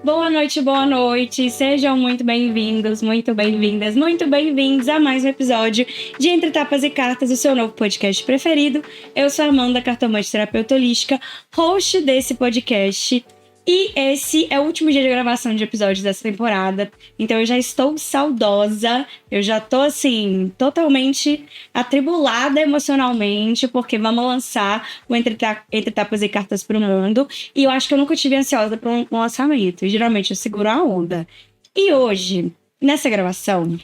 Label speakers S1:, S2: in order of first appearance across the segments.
S1: Boa noite, boa noite. Sejam muito bem-vindos, muito bem-vindas, muito bem-vindos a mais um episódio de Entre Tapas e Cartas, o seu novo podcast preferido. Eu sou a Amanda, cartomante terapeuta holística, host desse podcast. E esse é o último dia de gravação de episódios dessa temporada. Então eu já estou saudosa. Eu já tô, assim, totalmente atribulada emocionalmente. Porque vamos lançar o Entre Tapas e Cartas pro Mundo. E eu acho que eu nunca tive ansiosa por um lançamento. Geralmente eu seguro a onda. E hoje, nessa gravação,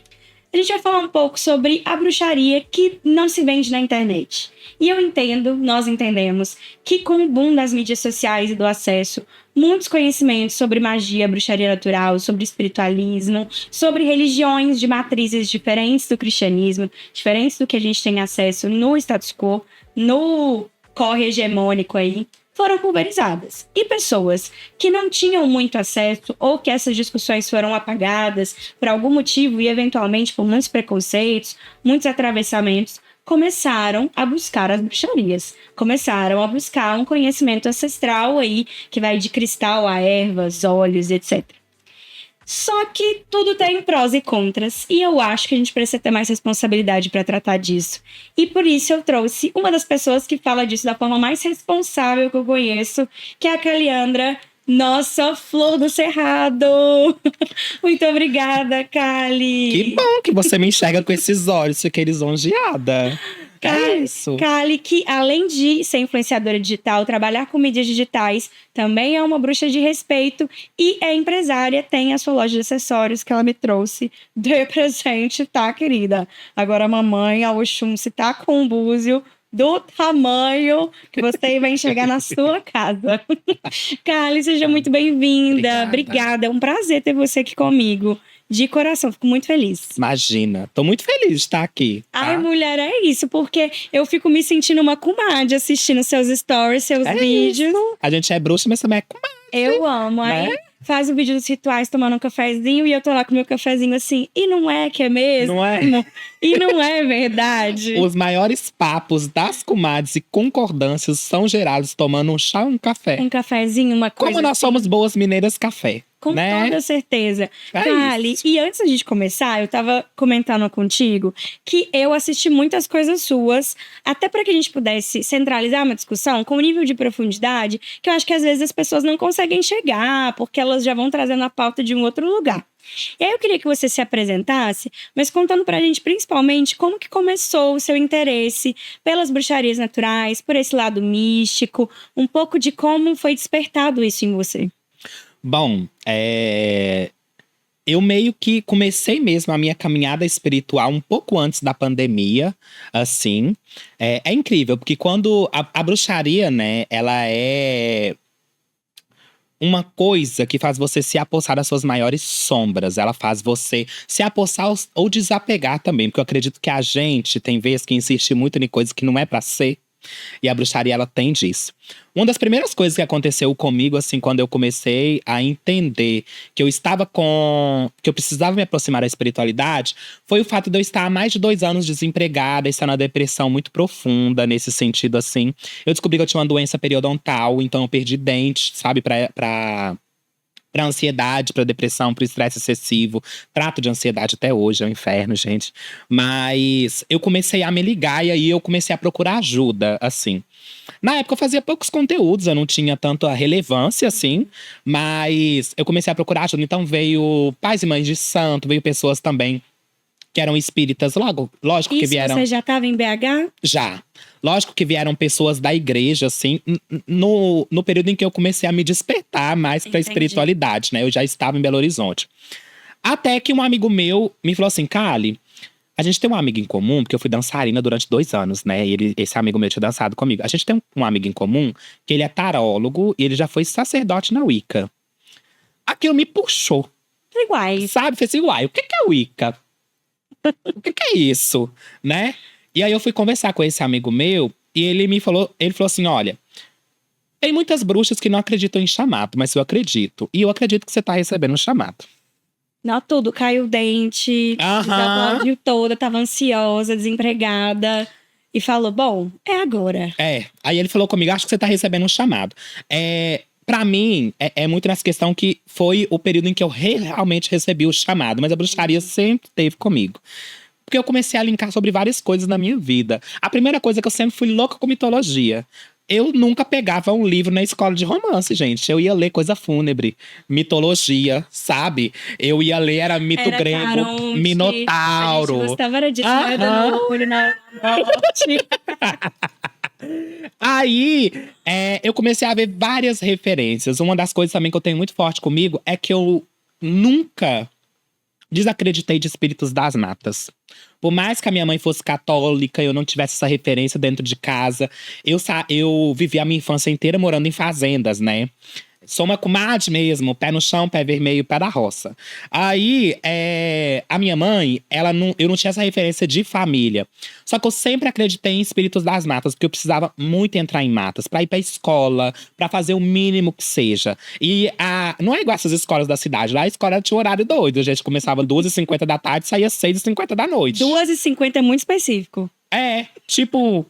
S1: a gente vai falar um pouco sobre a bruxaria que não se vende na internet. E eu entendo, nós entendemos, que com o boom das mídias sociais e do acesso, muitos conhecimentos sobre magia, bruxaria natural, sobre espiritualismo, sobre religiões de matrizes diferentes do cristianismo, diferentes do que a gente tem acesso no status quo, no corre hegemônico aí, foram pulverizadas. E pessoas que não tinham muito acesso ou que essas discussões foram apagadas por algum motivo e eventualmente por muitos preconceitos, muitos atravessamentos, começaram a buscar as bruxarias. Começaram a buscar um conhecimento ancestral aí, que vai de cristal a ervas, óleos, etc. Só que tudo tem prós e contras, e eu acho que a gente precisa ter mais responsabilidade para tratar disso. E por isso eu trouxe uma das pessoas que fala disso da forma mais responsável que eu conheço, que é a Caliandra, nossa flor do cerrado. Muito obrigada, Cali.
S2: Que bom que você me enxerga com esses olhos, fiquei lisonjeada. É isso.
S1: Cali, que além de ser influenciadora digital, trabalhar com mídias digitais, também é uma bruxa de respeito e é empresária, tem a sua loja de acessórios que ela me trouxe de presente, tá, querida? Agora a mamãe, a Oxum, se tá com um búzio do tamanho que você vai enxergar na sua casa. Cali, seja muito bem-vinda. Obrigada, é um prazer ter você aqui comigo. De coração, fico muito feliz.
S2: Imagina, tô muito feliz de estar aqui. Tá?
S1: Ai, mulher, é isso, porque eu fico me sentindo uma comadre assistindo seus stories, seus vídeos.
S2: Isso. A gente é bruxa, mas também é comadre.
S1: Eu amo. Aí faz o vídeo dos rituais tomando um cafezinho e eu tô lá com meu cafezinho assim. E não é que é mesmo?
S2: Não é?
S1: E não é verdade?
S2: Os maiores papos das comadres e concordâncias são gerados tomando um chá e um café.
S1: Um cafezinho, uma coisa.
S2: Como nós somos boas mineiras, café.
S1: Com
S2: né?
S1: toda certeza.
S2: É
S1: Kali,
S2: isso.
S1: E antes da gente começar, eu tava comentando contigo que eu assisti muitas coisas suas, até para que a gente pudesse centralizar uma discussão com um nível de profundidade que eu acho que às vezes as pessoas não conseguem chegar, porque elas já vão trazendo a pauta de um outro lugar. E aí eu queria que você se apresentasse, mas contando pra gente principalmente como que começou o seu interesse pelas bruxarias naturais, por esse lado místico, um pouco de como foi despertado isso em você.
S2: Bom, eu meio que comecei mesmo a minha caminhada espiritual um pouco antes da pandemia, assim. É incrível, porque quando a bruxaria, né, ela é uma coisa que faz você se apossar das suas maiores sombras. Ela faz você se apossar ou desapegar também. Porque eu acredito que a gente tem vezes que insiste muito em coisas que não é pra ser. E a bruxaria, ela tem disso. Uma das primeiras coisas que aconteceu comigo, assim, quando eu comecei a entender que eu precisava me aproximar da espiritualidade, foi o fato de eu estar há mais de 2 anos desempregada, estar na depressão muito profunda, nesse sentido, assim. Eu descobri que eu tinha uma doença periodontal, então eu perdi dentes, sabe, pra ansiedade, pra depressão, pro estresse excessivo. Trato de ansiedade até hoje, é um inferno, gente. Mas eu comecei a me ligar e aí eu comecei a procurar ajuda, assim. Na época eu fazia poucos conteúdos, eu não tinha tanta relevância, assim. Mas eu comecei a procurar ajuda. Então veio pais e mães de santo, veio pessoas também que eram espíritas, lógico que vieram…
S1: Você já estava em BH?
S2: Já. Lógico que vieram pessoas da igreja, assim, no período em que eu comecei a me despertar mais pra espiritualidade, né? Eu já estava em Belo Horizonte. Até que um amigo meu me falou assim, Kali, a gente tem um amigo em comum, porque eu fui dançarina durante 2 anos, né? E esse amigo meu tinha dançado comigo. A gente tem um amigo em comum, que ele é tarólogo e ele já foi sacerdote na Wicca. Aquilo me puxou.
S1: Iguais.
S2: Sabe? Fez assim, uai, o que é Wicca? O que é isso, né? E aí eu fui conversar com esse amigo meu e ele falou assim, olha, tem muitas bruxas que não acreditam em chamado, mas eu acredito. E eu acredito que você tá recebendo um chamado.
S1: Não, tudo. Caiu o dente, desaplaudiu toda, tava ansiosa, desempregada. E falou, bom, é agora.
S2: Aí ele falou comigo, acho que você tá recebendo um chamado. Pra mim, é muito nessa questão que foi o período em que eu realmente recebi o chamado. Mas a bruxaria sempre esteve comigo. Porque eu comecei a linkar sobre várias coisas na minha vida. A primeira coisa é que eu sempre fui louca com mitologia. Eu nunca pegava um livro na escola de romance, gente. Eu ia ler coisa fúnebre, mitologia, sabe? Eu ia ler, era mito
S1: Era
S2: grego,
S1: Caronte,
S2: Minotauro.
S1: A gente gostava era disso, moeda no olho, na morte.
S2: Aí, eu comecei a ver várias referências. Uma das coisas também que eu tenho muito forte comigo é que eu nunca desacreditei de espíritos das matas. Por mais que a minha mãe fosse católica, eu não tivesse essa referência dentro de casa. Eu vivi a minha infância inteira morando em fazendas, né? Sou uma comadre mesmo, pé no chão, pé vermelho, pé da roça. Aí, a minha mãe, eu não tinha essa referência de família. Só que eu sempre acreditei em espíritos das matas, porque eu precisava muito entrar em matas, pra ir pra escola, pra fazer o mínimo que seja. E não é igual essas escolas da cidade. Lá a escola tinha um horário doido. A gente começava 2h50 da tarde e saía 6h50 da noite.
S1: 2h50 é muito específico.
S2: Tipo…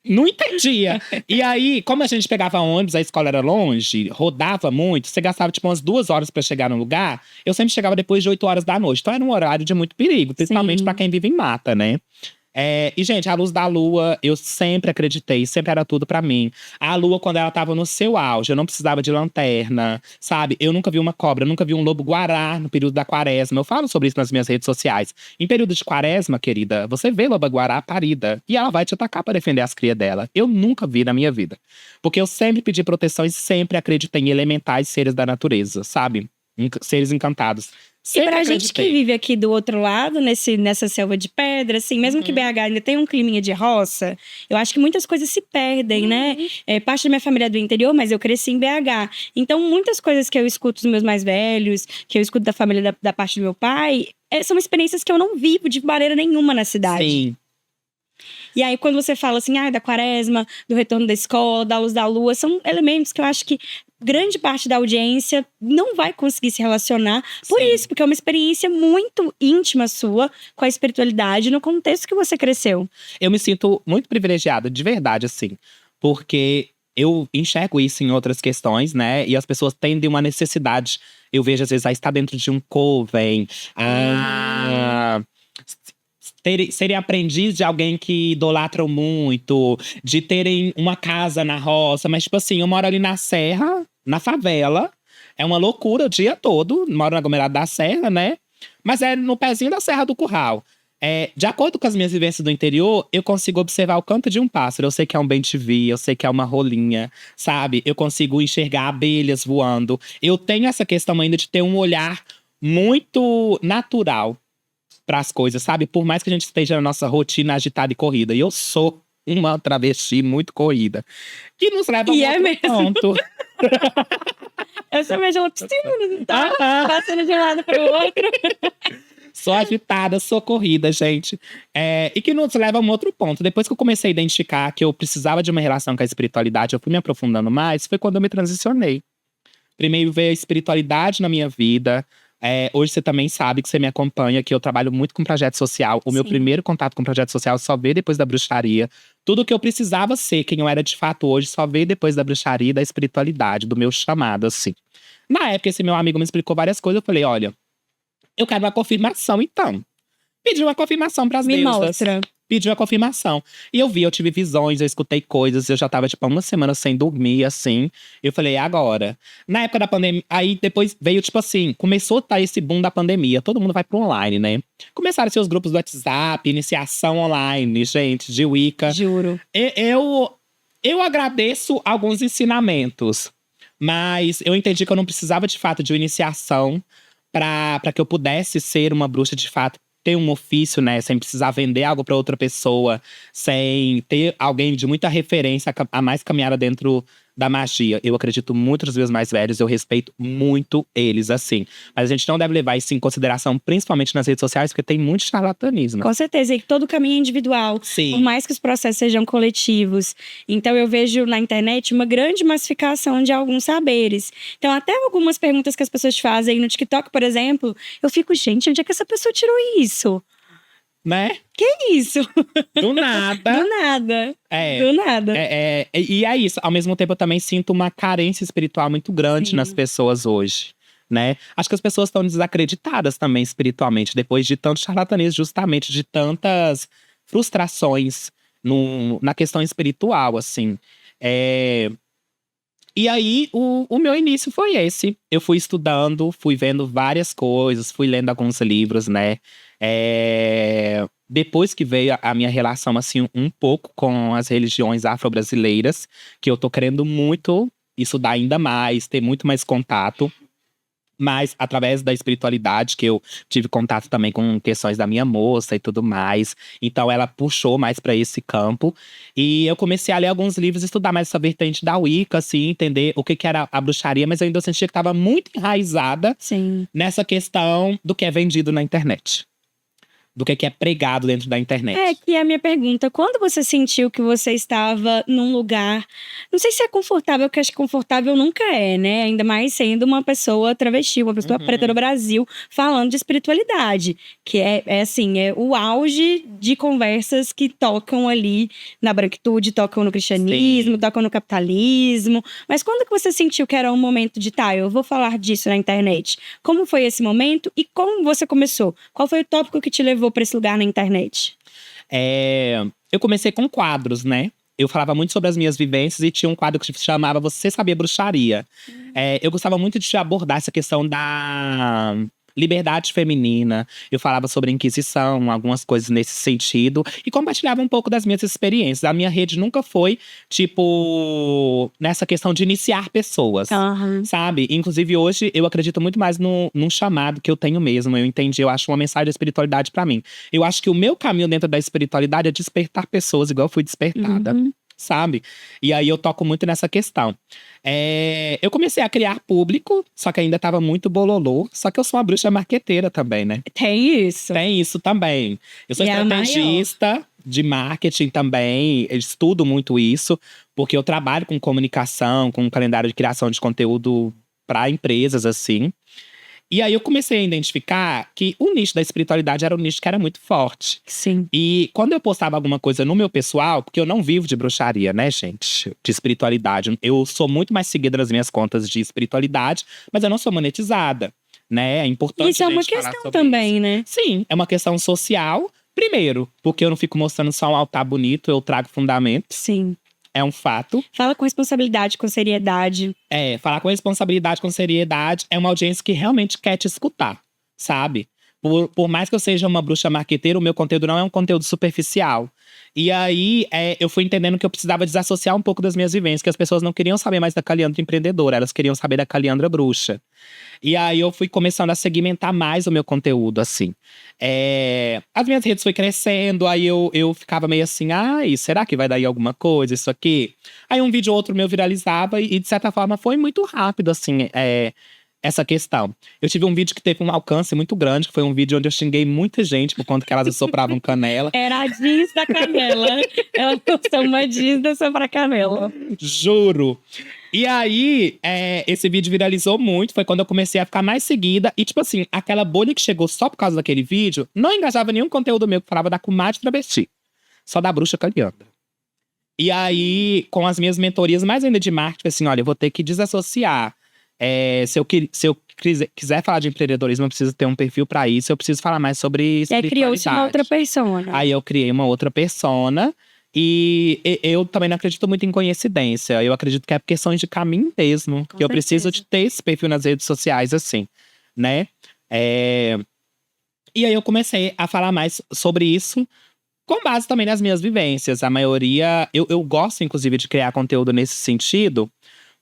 S2: Não entendia. E aí, como a gente pegava ônibus, a escola era longe, rodava muito, você gastava tipo umas 2 horas pra chegar no lugar. Eu sempre chegava depois de 8 horas da noite. Então era um horário de muito perigo, principalmente pra quem vive em mata, né? E, gente, a luz da lua, eu sempre acreditei, sempre era tudo pra mim. A lua, quando ela tava no seu auge, eu não precisava de lanterna, sabe? Eu nunca vi uma cobra, nunca vi um lobo-guará no período da quaresma. Eu falo sobre isso nas minhas redes sociais. Em período de quaresma, querida, você vê loba-guará parida e ela vai te atacar pra defender as crias dela. Eu nunca vi na minha vida. Porque eu sempre pedi proteção e sempre acreditei em elementais seres da natureza, sabe? Seres encantados.
S1: E pra gente que vive aqui do outro lado, nessa selva de pedra, assim, mesmo que BH ainda tem um climinha de roça, eu acho que muitas coisas se perdem, né? Parte da minha família é do interior, mas eu cresci em BH. Então, muitas coisas que eu escuto dos meus mais velhos, que eu escuto da família da parte do meu pai, são experiências que eu não vivo de maneira nenhuma na cidade.
S2: Sim.
S1: E aí, quando você fala assim, da quaresma, do retorno da escola, da luz da lua, são elementos que eu acho que grande parte da audiência não vai conseguir se relacionar por isso, porque é uma experiência muito íntima sua com a espiritualidade no contexto que você cresceu.
S2: Eu me sinto muito privilegiada, de verdade, assim, porque eu enxergo isso em outras questões, né? E as pessoas tendem uma necessidade. Eu vejo, às vezes, a estar dentro de um coven, serem aprendiz de alguém que idolatram muito, de terem uma casa na roça. Mas, tipo assim, eu moro ali na serra, na favela. É uma loucura o dia todo. Moro na aglomerado da Serra, né? Mas é no pezinho da Serra do Curral. De acordo com as minhas vivências do interior, eu consigo observar o canto de um pássaro. Eu sei que é um bem-te-vi, eu sei que é uma rolinha, sabe? Eu consigo enxergar abelhas voando. Eu tenho essa questão ainda de ter um olhar muito natural para as coisas, sabe? Por mais que a gente esteja na nossa rotina agitada e corrida. E eu sou uma travesti muito corrida. Que nos leva a um outro ponto.
S1: Eu só vejo ela passando de um lado para o outro.
S2: Sou agitada, sou corrida, gente. E que nos leva a um outro ponto. Depois que eu comecei a identificar que eu precisava de uma relação com a espiritualidade, eu fui me aprofundando mais, foi quando eu me transicionei. Primeiro veio a espiritualidade na minha vida. Hoje você também sabe que você me acompanha, que eu trabalho muito com projeto social. O meu primeiro contato com projeto social só veio depois da bruxaria. Tudo que eu precisava ser, quem eu era de fato hoje, só veio depois da bruxaria e da espiritualidade, do meu chamado, assim. Na época, esse meu amigo me explicou várias coisas. Eu falei, olha, eu quero uma confirmação, então. Pedi uma confirmação pras deusas.
S1: Me mostra.
S2: Pedi uma confirmação. E eu tive visões, eu escutei coisas. Eu já tava, tipo, 1 semana sem dormir, assim. Eu falei, agora. Na época da pandemia, aí depois veio, tipo assim, começou a estar esse boom da pandemia. Todo mundo vai pro online, né? Começaram a ser os grupos do WhatsApp, iniciação online, gente, de Wicca.
S1: Juro.
S2: Eu agradeço alguns ensinamentos. Mas eu entendi que eu não precisava, de fato, de uma iniciação pra que eu pudesse ser uma bruxa, de fato. Ter um ofício, né? Sem precisar vender algo pra outra pessoa. Sem ter alguém de muita referência a mais caminhada dentro da magia. Eu acredito muito nos meus mais velhos. Eu respeito muito eles, assim. Mas a gente não deve levar isso em consideração, principalmente nas redes sociais, porque tem muito charlatanismo.
S1: Com certeza. E todo caminho é individual.
S2: Sim.
S1: Por mais que os processos sejam coletivos. Então, eu vejo na internet uma grande massificação de alguns saberes. Então, até algumas perguntas que as pessoas te fazem no TikTok, por exemplo, eu fico, gente, onde é que essa pessoa tirou isso?
S2: né?
S1: Que isso?
S2: Do nada.
S1: Do nada.
S2: É.
S1: Do nada.
S2: E é isso. Ao mesmo tempo, eu também sinto uma carência espiritual muito grande
S1: Sim.
S2: nas pessoas hoje, né? Acho que as pessoas estão desacreditadas também espiritualmente, depois de tanto charlatanismo, justamente de tantas frustrações na questão espiritual, assim. E aí, o meu início foi esse. Eu fui estudando, fui vendo várias coisas, fui lendo alguns livros, né? Depois que veio a minha relação, assim, um pouco com as religiões afro-brasileiras, que eu tô querendo muito estudar ainda mais, ter muito mais contato. Mas através da espiritualidade, que eu tive contato também com questões da minha moça e tudo mais. Então ela puxou mais para esse campo. E eu comecei a ler alguns livros, estudar mais essa vertente da Wicca, assim, entender o que era a bruxaria, mas eu ainda sentia que estava muito enraizada
S1: Sim.
S2: nessa questão do que é vendido na internet. Do que é pregado dentro da internet.
S1: Que é a minha pergunta. Quando você sentiu que você estava num lugar… Não sei se é confortável, porque acho que confortável nunca é, né? Ainda mais sendo uma pessoa travesti, uma pessoa preta no Brasil, falando de espiritualidade. Que assim, é o auge de conversas que tocam ali na branquitude, tocam no cristianismo,
S2: Sim.
S1: tocam no capitalismo. Mas quando que você sentiu que era um momento de, eu vou falar disso na internet? Como foi esse momento e como você começou? Qual foi o tópico que te levou para esse lugar na internet?
S2: Eu comecei com quadros, né? Eu falava muito sobre as minhas vivências e tinha um quadro que se chamava Você Sabia Bruxaria. Eu gostava muito de abordar essa questão da liberdade feminina. Eu falava sobre a Inquisição, algumas coisas nesse sentido. E compartilhava um pouco das minhas experiências. A minha rede nunca foi, nessa questão de iniciar pessoas. Sabe? Inclusive, hoje, eu acredito muito mais num chamado que eu tenho mesmo. Eu entendi, eu acho uma mensagem da espiritualidade pra mim. Eu acho que o meu caminho dentro da espiritualidade é despertar pessoas, igual eu fui despertada. Sabe? E aí eu toco muito nessa questão. Eu comecei a criar público, só que ainda tava muito bololô. Só que eu sou uma bruxa marqueteira também, né?
S1: Tem isso.
S2: Tem isso também. Eu sou estrategista de marketing também. Eu estudo muito isso, porque eu trabalho com comunicação, com um calendário de criação de conteúdo para empresas, assim. E aí eu comecei a identificar que o nicho da espiritualidade era um nicho que era muito forte.
S1: Sim.
S2: E quando eu postava alguma coisa no meu pessoal, porque eu não vivo de bruxaria, né, gente? De espiritualidade. Eu sou muito mais seguida nas minhas contas de espiritualidade, mas eu não sou monetizada, né? É importante
S1: isso é uma questão também, né?
S2: Sim, é uma questão social. Primeiro, porque eu não fico mostrando só um altar bonito, eu trago fundamentos.
S1: Sim.
S2: É um fato.
S1: Fala com responsabilidade, com seriedade.
S2: Falar com responsabilidade, com seriedade. É uma audiência que realmente quer te escutar, sabe? Por mais que eu seja uma bruxa marqueteira, o meu conteúdo não é um conteúdo superficial. E aí, eu fui entendendo que eu precisava desassociar um pouco das minhas vivências. Que as pessoas não queriam saber mais da Caliandra empreendedora. Elas queriam saber da Caliandra bruxa. E aí, eu fui começando a segmentar mais o meu conteúdo, assim. As minhas redes foi crescendo. Aí, eu ficava meio assim… Ai, será que vai dar aí alguma coisa, isso aqui? Aí, um vídeo ou outro meu viralizava. E, de certa forma, foi muito rápido, assim… essa questão. Eu tive um vídeo que teve um alcance muito grande, que foi um vídeo onde eu xinguei muita gente por conta que elas assopravam canela.
S1: Era a jeans da canela. Ela postou uma jeans dessa pra canela.
S2: Juro. E aí, esse vídeo viralizou muito. Foi quando eu comecei a ficar mais seguida. E, aquela bolha que chegou só por causa daquele vídeo, não engajava nenhum conteúdo meu que falava da comadre travesti. Só da bruxa Caliandra. E aí, com as minhas mentorias, mais ainda de marketing, assim, olha, eu vou ter que desassociar. Se eu quiser falar de empreendedorismo, eu preciso ter um perfil pra isso. Eu preciso falar mais sobre espiritualidade.
S1: Criou-se uma outra persona.
S2: Aí eu criei uma outra persona. E eu também não acredito muito em coincidência. Eu acredito que é questões de caminho mesmo. Que eu preciso de ter esse perfil nas redes sociais, assim, né? E aí eu comecei a falar mais sobre isso, com base também nas minhas vivências. A maioria… Eu gosto, inclusive, de criar conteúdo nesse sentido,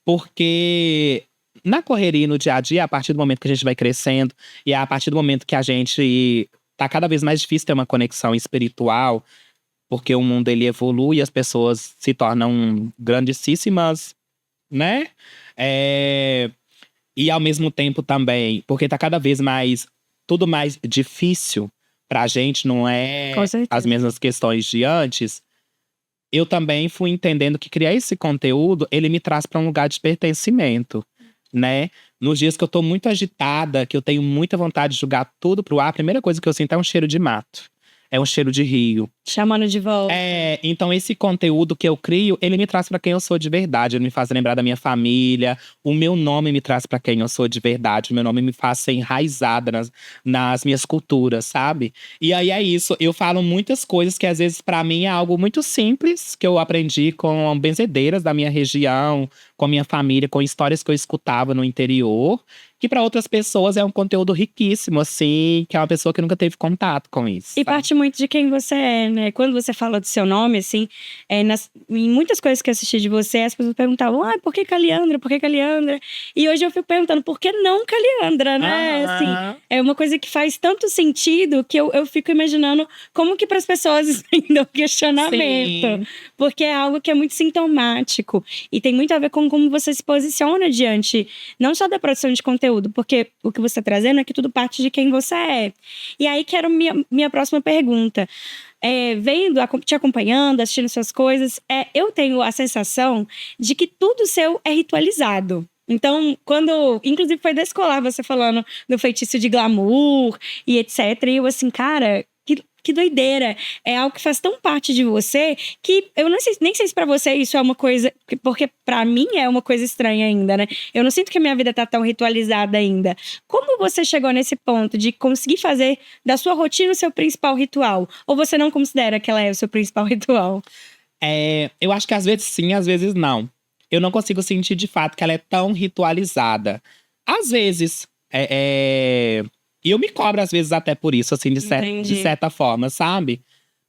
S2: porque… na correria, no dia a dia, a partir do momento que a gente vai crescendo e a partir do momento que a gente tá cada vez mais difícil ter uma conexão espiritual, porque o mundo ele evolui e as pessoas se tornam grandíssimas, né? E ao mesmo tempo também, porque tá cada vez mais tudo mais difícil pra gente, não é as mesmas questões de antes. Eu também fui entendendo que criar esse conteúdo, ele me traz pra um lugar de pertencimento. Né? Nos dias que eu tô muito agitada, que eu tenho muita vontade de jogar tudo pro ar, a primeira coisa que eu sinto é um cheiro de mato. é um cheiro de rio.
S1: Chamando de volta.
S2: Então esse conteúdo que eu crio, ele me traz pra quem eu sou de verdade. Ele me faz lembrar da minha família. O meu nome me traz pra quem eu sou de verdade. O meu nome me faz ser enraizada nas minhas culturas, sabe? E aí é isso. Eu falo muitas coisas que às vezes pra mim é algo muito simples, que eu aprendi com benzedeiras da minha região, com a minha família, com histórias que eu escutava no interior, que para outras pessoas é um conteúdo riquíssimo, assim, que é uma pessoa que nunca teve contato com isso.
S1: E parte muito de quem você é, né? Quando você fala do seu nome, assim, em muitas coisas que eu assisti de você, as pessoas perguntavam, por que Caliandra? Por que Caliandra? E hoje eu fico perguntando, por que não Caliandra, né? Assim, é uma coisa que faz tanto sentido que eu fico imaginando como que para as pessoas ainda o questionamento.
S2: Sim.
S1: Porque é algo que é muito sintomático. E tem muito a ver com como você se posiciona diante, não só da produção de conteúdo, porque o que você está trazendo é que tudo parte de quem você é. E aí, quero minha próxima pergunta. Te acompanhando, assistindo suas coisas, eu tenho a sensação de que tudo seu é ritualizado. Então, inclusive foi descolar você falando do feitiço de glamour e etc. E eu assim, cara, que doideira. É algo que faz tão parte de você que eu nem sei se pra você isso é uma coisa… Porque pra mim é uma coisa estranha ainda, né? Eu não sinto que a minha vida tá tão ritualizada ainda. Como você chegou nesse ponto de conseguir fazer da sua rotina o seu principal ritual? Ou você não considera que ela é o seu principal ritual?
S2: Eu acho que às vezes sim, às vezes não. Eu não consigo sentir de fato que ela é tão ritualizada. Às vezes, e eu me cobro, às vezes, até por isso, assim, de certa forma, sabe?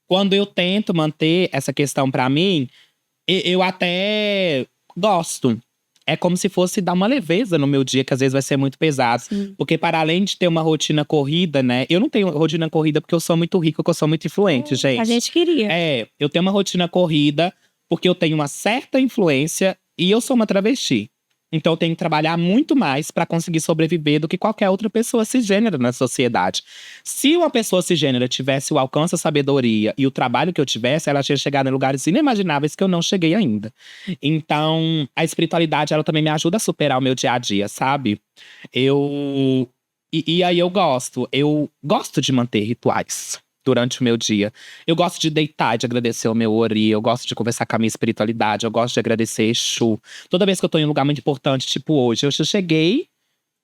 S2: Quando eu tento manter essa questão pra mim, eu até gosto. É como se fosse dar uma leveza no meu dia, que às vezes vai ser muito pesado.
S1: Sim.
S2: Porque para além de ter uma rotina corrida, né? Eu não tenho rotina corrida porque eu sou muito rica, porque eu sou muito influente, gente.
S1: A gente queria.
S2: Eu tenho uma rotina corrida porque eu tenho uma certa influência e eu sou uma travesti. Então eu tenho que trabalhar muito mais para conseguir sobreviver do que qualquer outra pessoa cisgênera na sociedade. Se uma pessoa cisgênera tivesse o alcance, a sabedoria e o trabalho que eu tivesse, ela tinha chegado em lugares inimagináveis que eu não cheguei ainda. Então, a espiritualidade, ela também me ajuda a superar o meu dia a dia, sabe? E aí eu gosto de manter rituais durante o meu dia. Eu gosto de deitar, de agradecer o meu ori, eu gosto de conversar com a minha espiritualidade, eu gosto de agradecer Exu. Toda vez que eu tô em um lugar muito importante, tipo hoje, eu cheguei,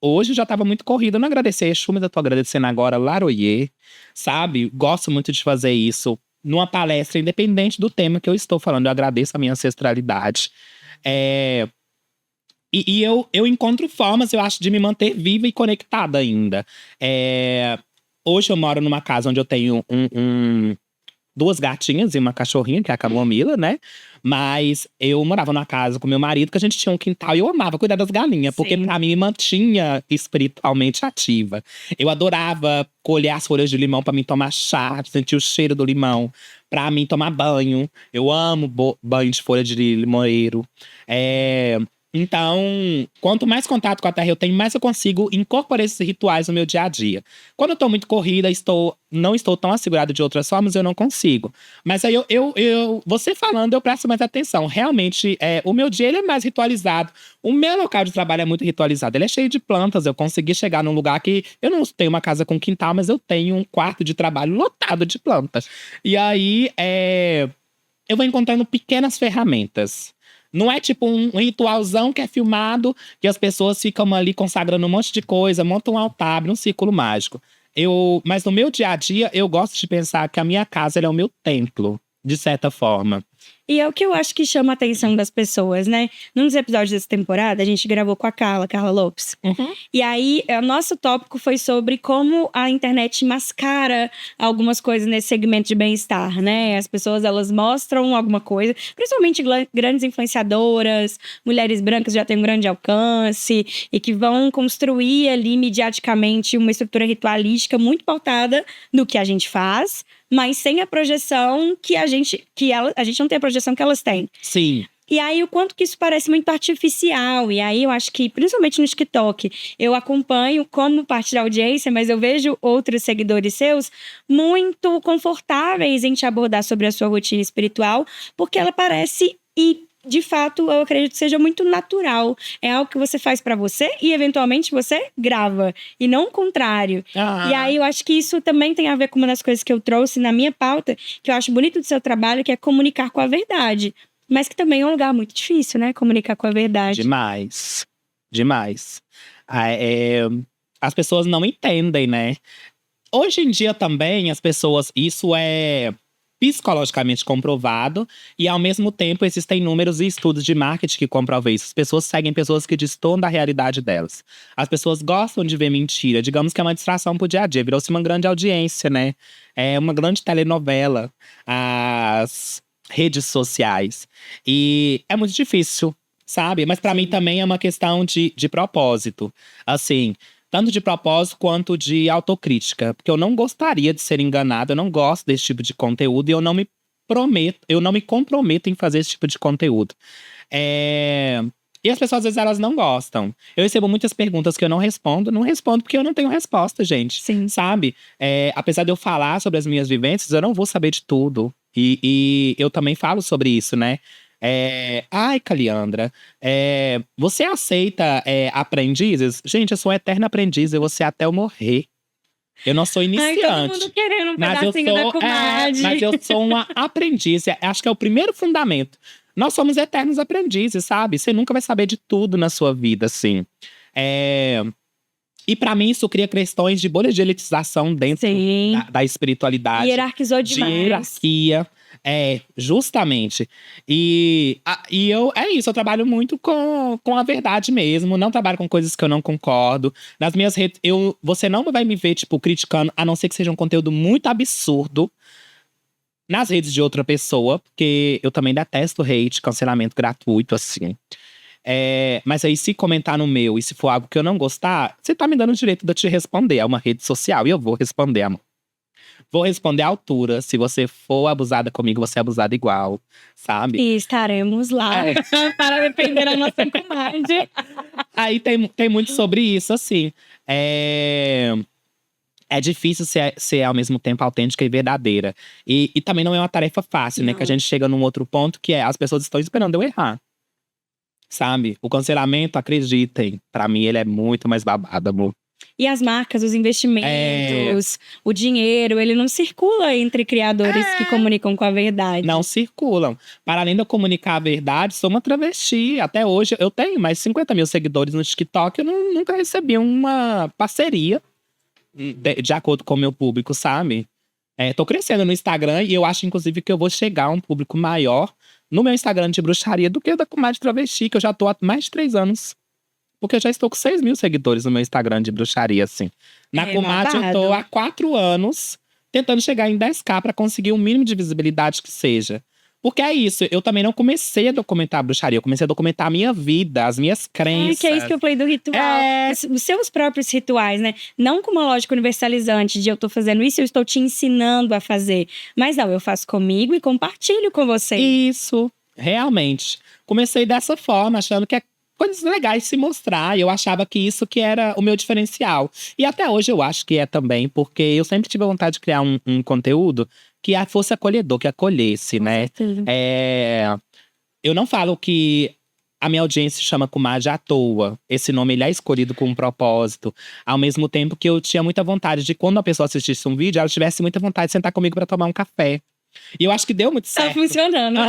S2: hoje eu já tava muito corrida, eu não agradecer Exu, mas eu tô agradecendo agora Laroye, sabe? Gosto muito de fazer isso numa palestra, independente do tema que eu estou falando, eu agradeço a minha ancestralidade. E eu encontro formas, eu acho, de me manter viva e conectada ainda. Hoje eu moro numa casa onde eu tenho duas gatinhas e uma cachorrinha, que é a Camomila, né? Mas eu morava numa casa com meu marido, que a gente tinha um quintal e eu amava cuidar das galinhas. Porque pra mim me mantinha espiritualmente ativa. Eu adorava colher as folhas de limão pra mim tomar chá, sentir o cheiro do limão. Pra mim tomar banho. Eu amo banho de folha de limoeiro. Então, quanto mais contato com a terra eu tenho, mais eu consigo incorporar esses rituais no meu dia a dia. Quando eu tô muito corrida, não estou tão assegurada de outras formas, eu não consigo. Mas aí você falando, eu presto mais atenção. Realmente, o meu dia ele é mais ritualizado. O meu local de trabalho é muito ritualizado. Ele é cheio de plantas. Eu consegui chegar num lugar que eu não tenho uma casa com quintal, mas eu tenho um quarto de trabalho lotado de plantas. E aí, eu vou encontrando pequenas ferramentas. Não é tipo um ritualzão que é filmado, que as pessoas ficam ali consagrando um monte de coisa, montam um altar, abrem um círculo mágico. Mas no meu dia a dia, eu gosto de pensar que a minha casa ela é o meu templo, de certa forma.
S1: E é o que eu acho que chama a atenção das pessoas, né? Num dos episódios dessa temporada, a gente gravou com a Carla Lopes.
S2: Uhum.
S1: E aí, o nosso tópico foi sobre como a internet mascara algumas coisas nesse segmento de bem-estar, né? As pessoas, elas mostram alguma coisa, principalmente grandes influenciadoras, mulheres brancas já têm um grande alcance e que vão construir ali, midiaticamente, uma estrutura ritualística muito pautada no que a gente faz, mas sem a projeção que a gente não tem a projeção que elas têm.
S2: Sim.
S1: E aí, o quanto que isso parece muito artificial. E aí, eu acho que, principalmente no TikTok, eu acompanho como parte da audiência, mas eu vejo outros seguidores seus muito confortáveis em te abordar sobre a sua rotina espiritual, porque ela parece… E de fato, eu acredito que seja muito natural. É algo que você faz pra você e, eventualmente, você grava. E não o contrário. E aí, eu acho que isso também tem a ver com uma das coisas que eu trouxe na minha pauta, que eu acho bonito do seu trabalho, que é comunicar com a verdade. Mas que também é um lugar muito difícil, né? Comunicar com a verdade.
S2: Demais. Demais. As pessoas não entendem, né? Hoje em dia também, as pessoas… Isso é psicologicamente comprovado. E, ao mesmo tempo, existem números e estudos de marketing que comprovam isso. As pessoas seguem pessoas que destoam da realidade delas. As pessoas gostam de ver mentira. Digamos que é uma distração pro dia a dia. Virou-se uma grande audiência, né? É uma grande telenovela. As redes sociais. E é muito difícil, sabe? Mas pra mim também é uma questão de propósito. Assim… Tanto de propósito quanto de autocrítica. Porque eu não gostaria de ser enganado, eu não gosto desse tipo de conteúdo e eu não me comprometo em fazer esse tipo de conteúdo. E as pessoas, às vezes, elas não gostam. Eu recebo muitas perguntas que eu não respondo porque eu não tenho resposta, gente.
S1: Sim.
S2: Sabe? Apesar de eu falar sobre as minhas vivências, eu não vou saber de tudo. E eu também falo sobre isso, né? Ai, Caliandra, você aceita aprendizes? Gente, eu sou um eterno aprendiz, eu vou ser até eu morrer. Eu não sou iniciante.
S1: Ai, todo mundo querendo um
S2: mas eu
S1: pedacinho da
S2: sou,
S1: comadre.
S2: mas eu sou uma aprendiz. Acho que é o primeiro fundamento. Nós somos eternos aprendizes, sabe? Você nunca vai saber de tudo na sua vida, assim. E pra mim isso cria questões de bolha de elitização dentro
S1: Sim.
S2: da espiritualidade.
S1: Hierarquizou demais.
S2: De hierarquia. Justamente. E é isso, eu trabalho muito com a verdade mesmo. Não trabalho com coisas que eu não concordo. Nas minhas redes, você não vai me ver, tipo, criticando, a não ser que seja um conteúdo muito absurdo nas redes de outra pessoa, porque eu também detesto hate, cancelamento gratuito, assim. Mas aí, se comentar no meu e se for algo que eu não gostar, você tá me dando o direito de eu te responder. É uma rede social e eu vou responder, amor. Vou responder à altura. Se você for abusada comigo, você é abusada igual, sabe?
S1: E estaremos lá para defender a nossa comadre.
S2: Aí tem muito sobre isso, assim. É difícil ser ao mesmo tempo autêntica e verdadeira. E também não é uma tarefa fácil, né? Que a gente chega num outro ponto que as pessoas estão esperando eu errar. Sabe? O cancelamento, acreditem, pra mim ele é muito mais babado, amor.
S1: E as marcas, os investimentos, o dinheiro, ele não circula entre criadores que comunicam com a verdade.
S2: Não circulam. Para além de eu comunicar a verdade, sou uma travesti. Até hoje, eu tenho mais de 50 mil seguidores no TikTok. Eu nunca recebi uma parceria de acordo com o meu público, sabe? Tô crescendo no Instagram e eu acho, inclusive, que eu vou chegar a um público maior no meu Instagram de bruxaria do que o da Comadre Travesti, que eu já tô há mais de 3 anos. Porque eu já estou com 6 mil seguidores no meu Instagram de bruxaria, assim. Na Comadre, eu tô há 4 anos tentando chegar em 10k pra conseguir o mínimo de visibilidade que seja. Porque é isso, eu também não comecei a documentar a bruxaria, eu comecei a documentar a minha vida, as minhas crenças.
S1: Que é isso que eu falei do ritual. Os seus próprios rituais, né? Não com uma lógica universalizante de eu tô fazendo isso, eu estou te ensinando a fazer. Mas não, eu faço comigo e compartilho com você.
S2: Isso, realmente. Comecei dessa forma, achando que é coisas legais se mostrar. E eu achava que isso que era o meu diferencial. E até hoje eu acho que é também, porque eu sempre tive vontade de criar um conteúdo que fosse acolhedor, que acolhesse, né? Eu não falo que a minha audiência chama Comadre à toa. Esse nome ele é escolhido com um propósito. Ao mesmo tempo que eu tinha muita vontade de, quando a pessoa assistisse um vídeo, ela tivesse muita vontade de sentar comigo para tomar um café. E eu acho que deu muito certo.
S1: Tá funcionando.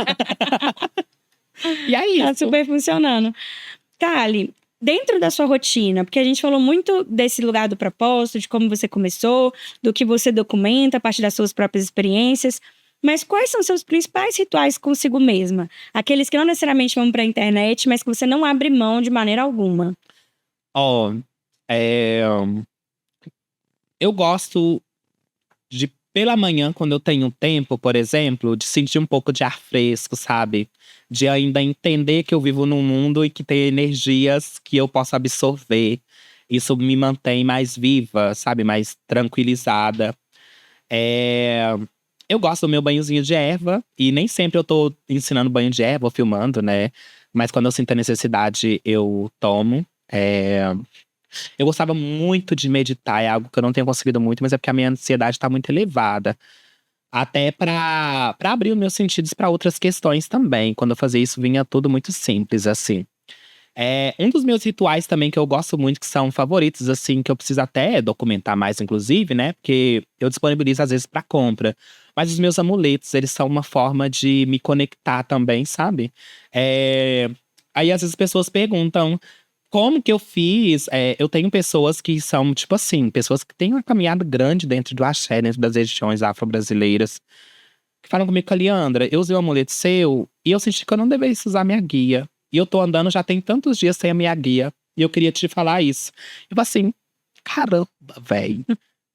S2: E é isso.
S1: Tá super funcionando. Kali, dentro da sua rotina, porque a gente falou muito desse lugar do propósito, de como você começou, do que você documenta a partir das suas próprias experiências, mas quais são seus principais rituais consigo mesma? Aqueles que não necessariamente vão pra internet, mas que você não abre mão de maneira alguma.
S2: Eu gosto de, pela manhã, quando eu tenho tempo, por exemplo, de sentir um pouco de ar fresco, sabe? De ainda entender que eu vivo num mundo e que tem energias que eu posso absorver. Isso me mantém mais viva, sabe? Mais tranquilizada. Eu gosto do meu banhozinho de erva. E nem sempre eu tô ensinando banho de erva ou filmando, né? Mas quando eu sinto a necessidade, eu tomo. Eu gostava muito de meditar. É algo que eu não tenho conseguido muito, mas é porque a minha ansiedade tá muito elevada. Até pra abrir os meus sentidos pra outras questões também. Quando eu fazia isso, vinha tudo muito simples, assim. Um dos meus rituais também que eu gosto muito, que são favoritos, assim, que eu preciso até documentar mais, inclusive, né? Porque eu disponibilizo às vezes pra compra. Mas os meus amuletos, eles são uma forma de me conectar também, sabe? É, Aí às vezes as pessoas perguntam como que eu fiz. Eu tenho pessoas que são, tipo assim, pessoas que têm uma caminhada grande dentro do axé, dentro das regiões afro-brasileiras, que falam comigo, Caliandra, eu usei o amuleto seu e eu senti que eu não deveria usar minha guia. E eu tô andando já tem tantos dias sem a minha guia. E eu queria te falar isso. Eu falei assim, caramba, velho.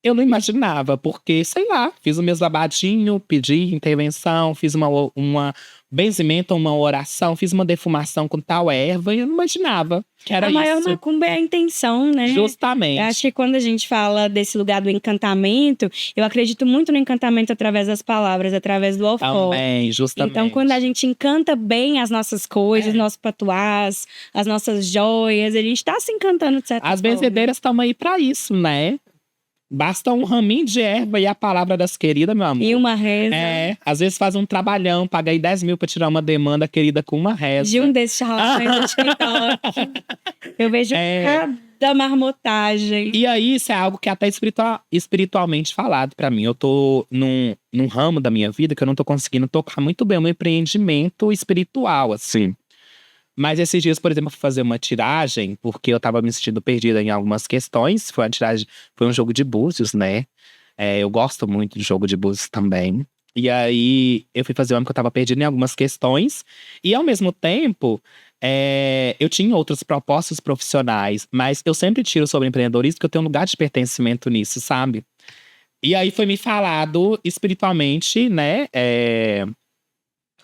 S2: Eu não imaginava, porque, sei lá, fiz o meu babadinho, pedi intervenção, fiz uma benzimento, uma oração, fiz uma defumação com tal erva e eu não imaginava que era
S1: A maior
S2: isso.
S1: macumba é a intenção, né? Eu
S2: Justamente.
S1: acho que quando a gente fala desse lugar do encantamento, eu acredito muito no encantamento através das palavras, através do ofó.
S2: Também, justamente.
S1: Então, quando a gente encanta bem as nossas coisas, nossos patuás, as nossas joias, a gente tá se encantando de certa
S2: As
S1: forma.
S2: benzedeiras estão aí pra isso, né? Basta um raminho de erva e a palavra das queridas, meu amor.
S1: E uma reza.
S2: Às vezes faz um trabalhão, paga aí 10 mil pra tirar uma demanda querida com uma reza.
S1: De um desses charlatães do TikTok. Eu vejo cada marmotagem.
S2: E aí, isso é algo que é até espiritualmente falado pra mim. Eu tô num ramo da minha vida que eu não tô conseguindo tocar muito bem o meu empreendimento espiritual, assim. Mas esses dias, por exemplo, eu fui fazer uma tiragem, porque eu tava me sentindo perdida em algumas questões. Foi uma tiragem, foi um jogo de búzios, né? Eu gosto muito de jogo de búzios também. E aí, eu fui fazer uma porque eu tava perdida em algumas questões. E ao mesmo tempo, eu tinha outros propósitos profissionais. Mas eu sempre tiro sobre empreendedorismo porque eu tenho um lugar de pertencimento nisso, sabe? E aí foi me falado espiritualmente, né?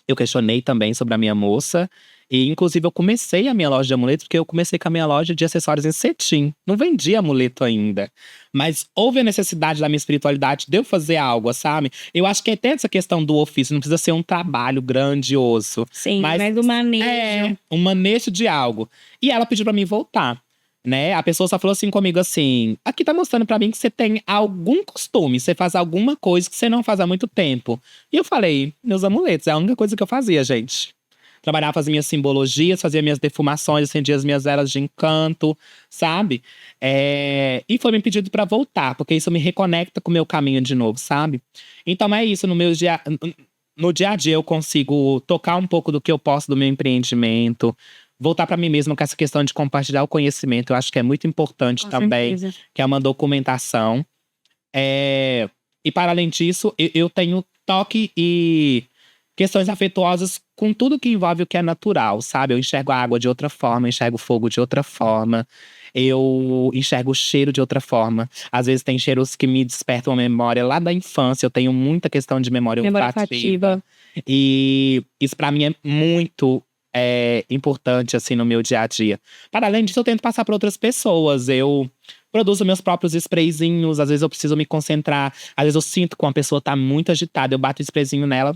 S2: Eu questionei também sobre a minha moça. E, inclusive, eu comecei a minha loja de amuletos porque eu comecei com a minha loja de acessórios em cetim. Não vendia amuleto ainda. Mas houve a necessidade da minha espiritualidade de eu fazer algo, sabe? Eu acho que é até essa questão do ofício. Não precisa ser um trabalho grandioso.
S1: Sim, mas do manejo.
S2: Um manejo de algo. E ela pediu pra mim voltar. Né? A pessoa só falou assim comigo assim: aqui tá mostrando pra mim que você tem algum costume, você faz alguma coisa que você não faz há muito tempo. E eu falei: meus amuletos, é a única coisa que eu fazia, gente. Trabalhava, fazia minhas simbologias, fazia minhas defumações, acendia as minhas velas de encanto, sabe? E foi me pedido pra voltar, porque isso me reconecta com o meu caminho de novo, sabe? Então é isso, no dia a dia eu consigo tocar um pouco do que eu posso do meu empreendimento, voltar pra mim mesma com essa questão de compartilhar o conhecimento. Eu acho que é muito importante
S1: Com
S2: também,
S1: certeza.
S2: que é uma documentação. E para além disso, eu tenho toque e questões afetuosas com tudo que envolve o que é natural, sabe? Eu enxergo a água de outra forma, eu enxergo o fogo de outra forma, eu enxergo o cheiro de outra forma. Às vezes tem cheiros que me despertam a memória lá da infância. Eu tenho muita questão de memória olfativa. E isso pra mim é muito importante, assim, no meu dia a dia. Para além disso, eu tento passar para outras pessoas. Eu produzo meus próprios sprayzinhos. Às vezes eu preciso me concentrar. Às vezes eu sinto que uma pessoa tá muito agitada. Eu bato o sprayzinho nela,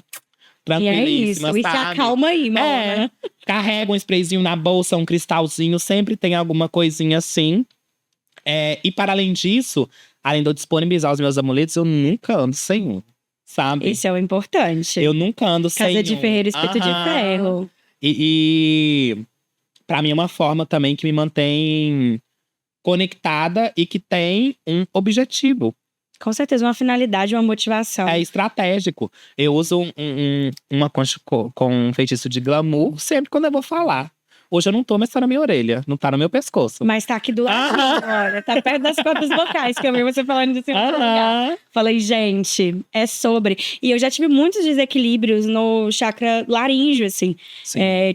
S2: tranquilíssima,
S1: E é isso,
S2: sabe?
S1: e se acalma aí, mano.
S2: Carrego um sprayzinho na bolsa, um cristalzinho. Sempre tem alguma coisinha assim. E para além disso, além de eu disponibilizar os meus amuletos, eu nunca ando sem um, sabe?
S1: Esse é o importante.
S2: Eu nunca ando sem um.
S1: Casa de ferreiro, espeto de ferro.
S2: E pra mim é uma forma também que me mantém conectada e que tem um objetivo.
S1: Com certeza, uma finalidade, uma motivação.
S2: É estratégico. Eu uso uma concha com um feitiço de glamour sempre quando eu vou falar. Hoje eu não tô, mas tá na minha orelha, não tá no meu pescoço.
S1: Mas tá aqui do lado, olha. Tá perto das cordas vocais, que eu vi você falando desse outro lugar. Falei, gente, é sobre… E eu já tive muitos desequilíbrios no chakra laríngeo, assim.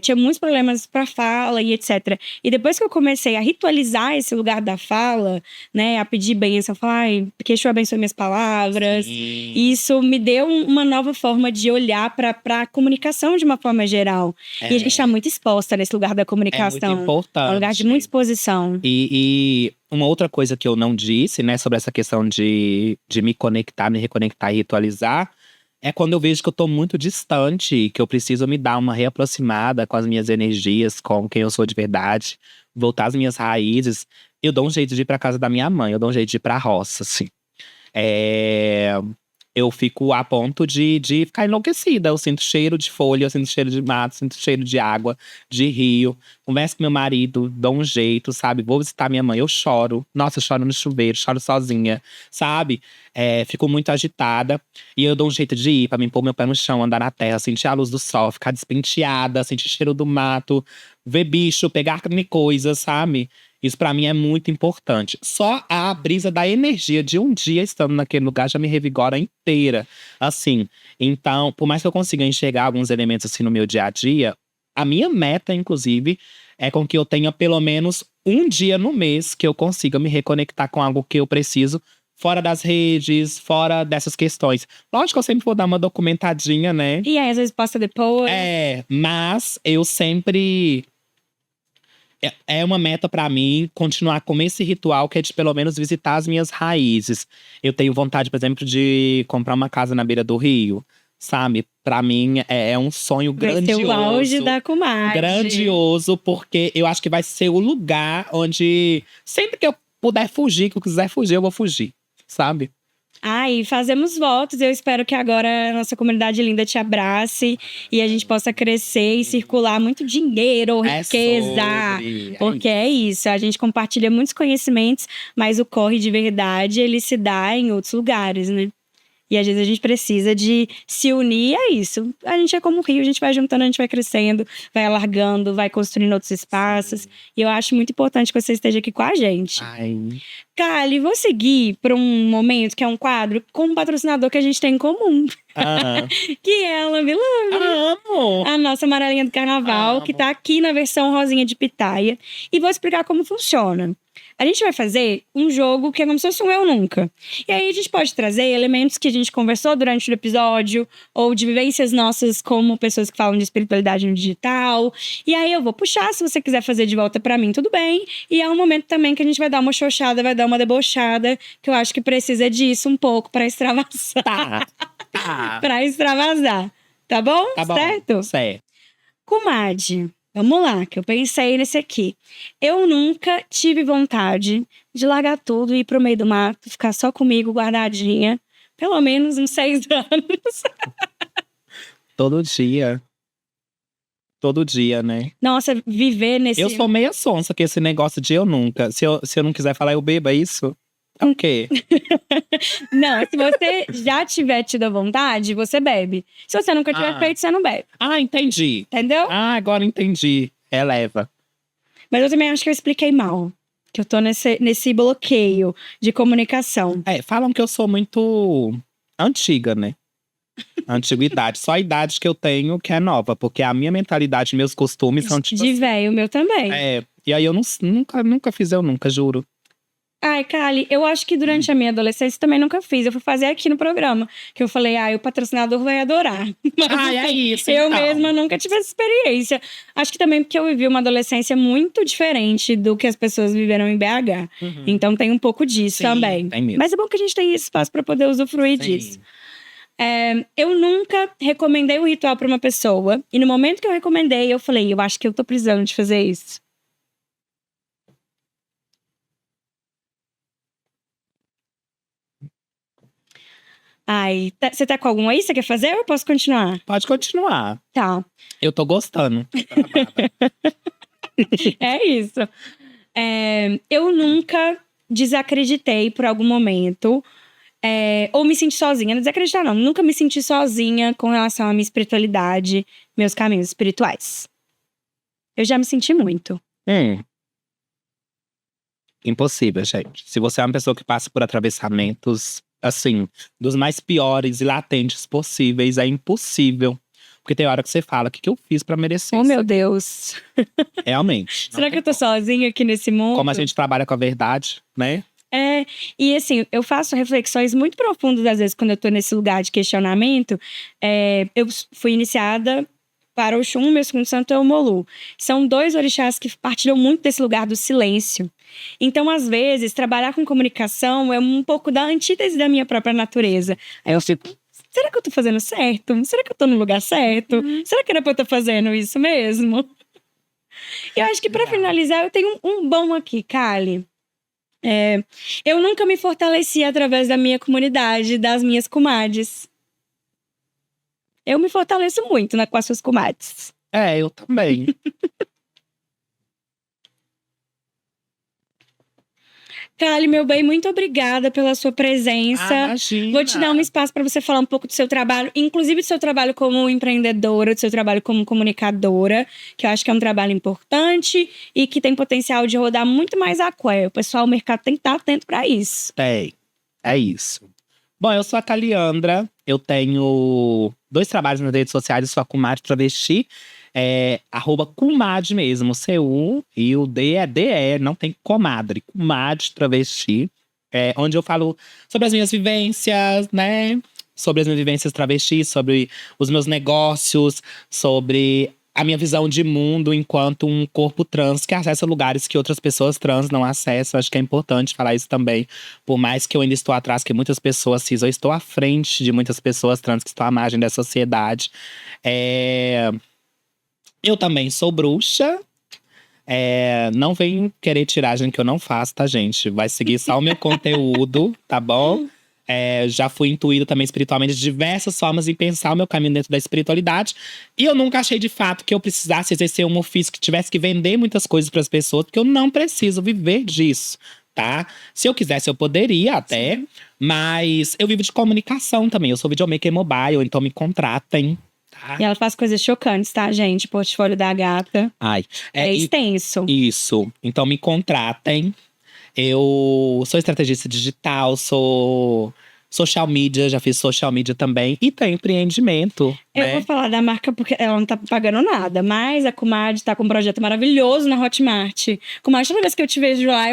S1: Tinha muitos problemas pra fala e etc. E depois que eu comecei a ritualizar esse lugar da fala, né? A pedir bênção, falar, ai, que Exu abençoe minhas palavras.
S2: Sim.
S1: Isso me deu uma nova forma de olhar pra comunicação de uma forma geral. E a gente tá muito exposta nesse lugar da comunicação.
S2: É muito importante.
S1: É um lugar de muita exposição.
S2: E uma outra coisa que eu não disse, né, sobre essa questão de me conectar, me reconectar e ritualizar, é quando eu vejo que eu tô muito distante, que eu preciso me dar uma reaproximada com as minhas energias, com quem eu sou de verdade, voltar às minhas raízes. Eu dou um jeito de ir pra casa da minha mãe, eu dou um jeito de ir pra roça, assim. eu fico a ponto de ficar enlouquecida. Eu sinto cheiro de folha, eu sinto cheiro de mato, sinto cheiro de água, de rio. Converso com meu marido, dou um jeito, sabe? Vou visitar minha mãe, eu choro. Nossa, eu choro no chuveiro, choro sozinha, sabe? Fico muito agitada. E eu dou um jeito de ir pra mim pôr meu pé no chão, andar na terra, sentir a luz do sol, ficar despenteada, sentir o cheiro do mato, ver bicho, pegar coisas, sabe? Isso pra mim é muito importante. Só a brisa da energia de um dia estando naquele lugar já me revigora inteira. Assim, então, por mais que eu consiga enxergar alguns elementos assim no meu dia a dia, a minha meta, inclusive, é com que eu tenha pelo menos um dia no mês que eu consiga me reconectar com algo que eu preciso, fora das redes, fora dessas questões. Lógico que eu sempre vou dar uma documentadinha, né?
S1: E aí, às vezes, posta depois.
S2: Mas eu sempre. É uma meta pra mim continuar com esse ritual que é de pelo menos visitar as minhas raízes. Eu tenho vontade, por exemplo, de comprar uma casa na beira do rio, sabe? Pra mim é um sonho
S1: Vai ser
S2: grandioso.
S1: o auge da comadre.
S2: Grandioso, porque eu acho que vai ser o lugar onde sempre que eu puder fugir, que eu quiser fugir, eu vou fugir, sabe?
S1: E fazemos votos. Eu espero que agora a nossa comunidade linda te abrace e a gente possa crescer e circular muito dinheiro, riqueza. Porque é isso, a gente compartilha muitos conhecimentos, mas o corre de verdade, ele se dá em outros lugares, né? E às vezes a gente precisa de se unir a isso. A gente é como o rio, a gente vai juntando, a gente vai crescendo, vai alargando, vai construindo outros espaços. E eu acho muito importante que você esteja aqui com a gente. Kali, vou seguir para um momento que é um quadro com um patrocinador que a gente tem em comum. Que é a Lambi Lambi.
S2: Amo!
S1: A nossa amarelinha do carnaval, que tá aqui na versão rosinha de pitaia. E vou explicar como funciona. A gente vai fazer um jogo que é como se fosse um Eu Nunca. E aí a gente pode trazer elementos que a gente conversou durante o episódio, ou de vivências nossas como pessoas que falam de espiritualidade no digital. E aí eu vou puxar, se você quiser fazer de volta pra mim, tudo bem. E é um momento também que a gente vai dar uma xoxada, vai dar uma debochada, que eu acho que precisa disso um pouco pra extravasar.
S2: Tá.
S1: Pra extravasar. Tá bom?
S2: Tá bom.
S1: Certo?
S2: Certo.
S1: Comadre, vamos lá, que eu pensei nesse aqui. Eu nunca tive vontade de largar tudo e ir pro meio do mato, ficar só comigo, guardadinha. Pelo menos uns 6 anos.
S2: Todo dia. Todo dia, né?
S1: Nossa, viver nesse…
S2: Eu sou meia sonsa com esse negócio de eu nunca. Se eu não quiser falar, eu bebo, é isso? É o quê?
S1: Não, se você já tiver tido a vontade, você bebe. Se você nunca tiver feito, você não bebe.
S2: Entendi.
S1: Entendeu?
S2: Agora entendi. Eleva.
S1: Mas eu também acho que eu expliquei mal. Que eu tô nesse bloqueio de comunicação.
S2: Falam que eu sou muito antiga, né? Antiguidade. Só a idade que eu tenho que é nova. Porque a minha mentalidade, meus costumes são tipo
S1: De velho, o meu também.
S2: E aí eu nunca fiz eu nunca, juro.
S1: Ai, Kali, eu acho que durante a minha adolescência também nunca fiz. Eu fui fazer aqui no programa. Que eu falei, o patrocinador vai adorar. Mas,
S2: é isso,
S1: eu
S2: então.
S1: mesma nunca tive essa experiência. Acho que também porque eu vivi uma adolescência muito diferente do que as pessoas viveram em BH. Então tem um pouco disso também.
S2: Tem mesmo.
S1: Mas é bom que a gente tem espaço para poder usufruir disso. Eu nunca recomendei um ritual para uma pessoa. E no momento que eu recomendei, eu falei, eu acho que eu tô precisando de fazer isso. Você tá com algum aí? Você quer fazer ou eu posso continuar?
S2: Pode continuar.
S1: Tá.
S2: Eu tô gostando.
S1: É isso. Eu nunca desacreditei por algum momento. Ou me senti sozinha. Não desacreditar, não. Nunca me senti sozinha com relação à minha espiritualidade, meus caminhos espirituais. Eu já me senti muito.
S2: Impossível, gente. Se você é uma pessoa que passa por atravessamentos, assim, dos mais piores e latentes possíveis, é impossível. Porque tem hora que você fala, o que eu fiz pra merecer
S1: Oh,
S2: isso?
S1: meu Deus.
S2: Realmente.
S1: Será que eu tô sozinha aqui nesse mundo?
S2: Como a gente trabalha com a verdade, né?
S1: E assim, eu faço reflexões muito profundas, às vezes, quando eu tô nesse lugar de questionamento. Eu fui iniciada para o Xum, meu segundo santo é o Molu. São 2 orixás que partilham muito desse lugar do silêncio. Então, às vezes, trabalhar com comunicação é um pouco da antítese da minha própria natureza. Aí eu fico, será que eu tô fazendo certo? Será que eu tô no lugar certo? Será que era pra eu estar fazendo isso mesmo? Eu acho que pra finalizar, eu tenho um bom aqui, Kali. Eu nunca me fortaleci através da minha comunidade, das minhas comadres. Eu me fortaleço muito, né, com as suas comadres.
S2: Eu também.
S1: Kali, meu bem, muito obrigada pela sua presença.
S2: Imagina.
S1: Vou te dar um espaço para você falar um pouco do seu trabalho, inclusive do seu trabalho como empreendedora, do seu trabalho como comunicadora, que eu acho que é um trabalho importante e que tem potencial de rodar muito mais aqué. O pessoal, o mercado tem que estar atento para isso.
S2: É isso. Bom, eu sou a Caliandra, eu tenho 2 trabalhos nas redes sociais, eu sou a Comadre Travesti. @Comadre mesmo, CU, e o D é DE, não tem comadre, Comadre Travesti. Onde eu falo sobre as minhas vivências, né? Sobre as minhas vivências travestis, sobre os meus negócios, sobre a minha visão de mundo enquanto um corpo trans que acessa lugares que outras pessoas trans não acessam. Acho que é importante falar isso também. Por mais que eu ainda estou atrás que muitas pessoas cis, eu estou à frente de muitas pessoas trans que estão à margem da sociedade. Eu também sou bruxa. Não vem querer tiragem que eu não faço, tá, gente? Vai seguir só o meu conteúdo, tá bom? Já fui intuído também espiritualmente de diversas formas em pensar o meu caminho dentro da espiritualidade. E eu nunca achei de fato que eu precisasse exercer um ofício que tivesse que vender muitas coisas para as pessoas, porque eu não preciso viver disso, tá? Se eu quisesse, eu poderia até. Sim. Mas eu vivo de comunicação também. Eu sou videomaker mobile, então me contratem.
S1: E ela faz coisas chocantes, tá, gente? Portfólio da gata. É extenso.
S2: Isso. Então me contratem. Eu sou estrategista digital, sou social media, já fiz social media também. E tem empreendimento.
S1: Eu
S2: né?
S1: vou falar da marca porque ela não tá pagando nada. Mas a Comadre tá com um projeto maravilhoso na Hotmart. Comadre, toda vez que eu te vejo lá,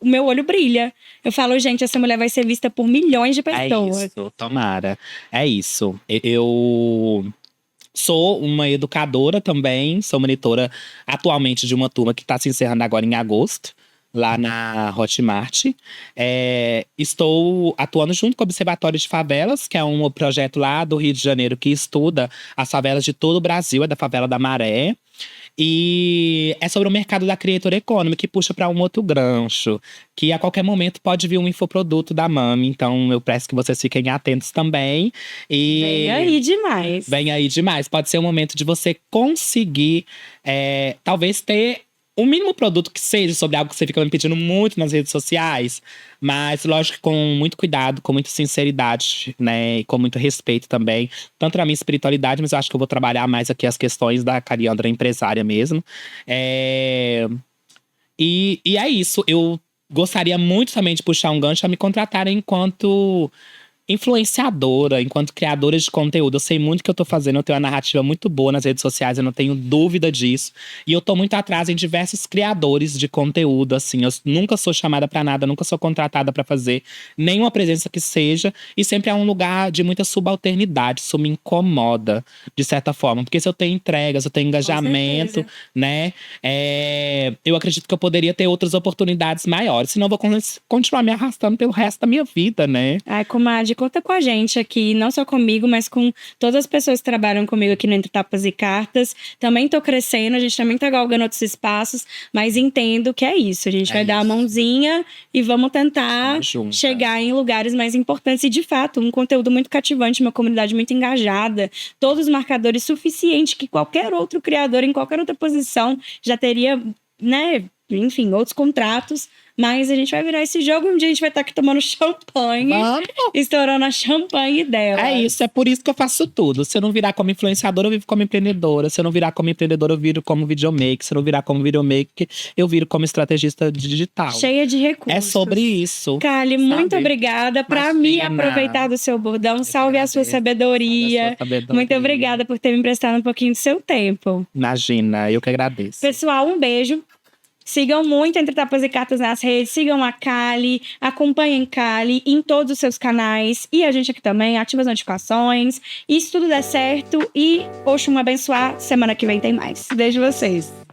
S1: o meu olho brilha. Eu falo, gente, essa mulher vai ser vista por milhões de pessoas.
S2: É isso, tomara. É isso. Eu sou uma educadora também, sou monitora atualmente de uma turma que está se encerrando agora em agosto, lá na Hotmart. Estou atuando junto com o Observatório de Favelas, que é um projeto lá do Rio de Janeiro que estuda as favelas de todo o Brasil, é da favela da Maré. E é sobre o mercado da creator economy, que puxa para um outro gancho. Que a qualquer momento pode vir um infoproduto da Mami. Então eu peço que vocês fiquem atentos também.
S1: Vem aí demais.
S2: Vem aí demais. Pode ser o momento de você conseguir, talvez, ter o mínimo produto que seja sobre algo que você fica me pedindo muito nas redes sociais. Mas, lógico, com muito cuidado, com muita sinceridade, né? E com muito respeito também. Tanto na minha espiritualidade, mas eu acho que eu vou trabalhar mais aqui as questões da Caliandra empresária mesmo. E é isso. Eu gostaria muito também de puxar um gancho a me contratarem enquanto influenciadora, enquanto criadora de conteúdo. Eu sei muito o que eu tô fazendo, eu tenho uma narrativa muito boa nas redes sociais, eu não tenho dúvida disso. E eu tô muito atrás em diversos criadores de conteúdo, assim. Eu nunca sou chamada pra nada, nunca sou contratada pra fazer nenhuma presença que seja. E sempre é um lugar de muita subalternidade, isso me incomoda, de certa forma. Porque se eu tenho entregas, eu tenho engajamento, né? Eu acredito que eu poderia ter outras oportunidades maiores. Senão eu vou continuar me arrastando pelo resto da minha vida, né?
S1: Ai, Comadre, conta com a gente aqui, não só comigo, mas com todas as pessoas que trabalham comigo aqui no Entre Tapas e Cartas. Também tô crescendo, a gente também tá galgando outros espaços, mas entendo que é isso. A gente vai dar a mãozinha e vamos tentar chegar em lugares mais importantes. E, de fato, um conteúdo muito cativante, uma comunidade muito engajada, todos os marcadores suficientes que qualquer outro criador, em qualquer outra posição, já teria, né? Enfim, outros contratos. Mas a gente vai virar esse jogo e um dia a gente vai estar aqui tomando champanhe.
S2: Vamos.
S1: Estourando a champanhe dela.
S2: É isso, é por isso que eu faço tudo. Se eu não virar como influenciadora, eu vivo como empreendedora. Se eu não virar como empreendedora, eu viro como videomaker. Se eu não virar como videomaker, eu viro como estrategista digital.
S1: Cheia de recursos.
S2: É sobre isso.
S1: Kali, muito obrigada. Pra mim aproveitar do seu bordão, salve a sua sabedoria. Muito obrigada por ter me emprestado um pouquinho do seu tempo.
S2: Imagina, eu que agradeço.
S1: Pessoal, um beijo. Sigam muito Entre Tapas e Cartas nas redes, sigam a Kali, acompanhem Kali em todos os seus canais e a gente aqui também, ativa as notificações. E se tudo der certo e Oxum abençoar, semana que vem tem mais. Beijo vocês.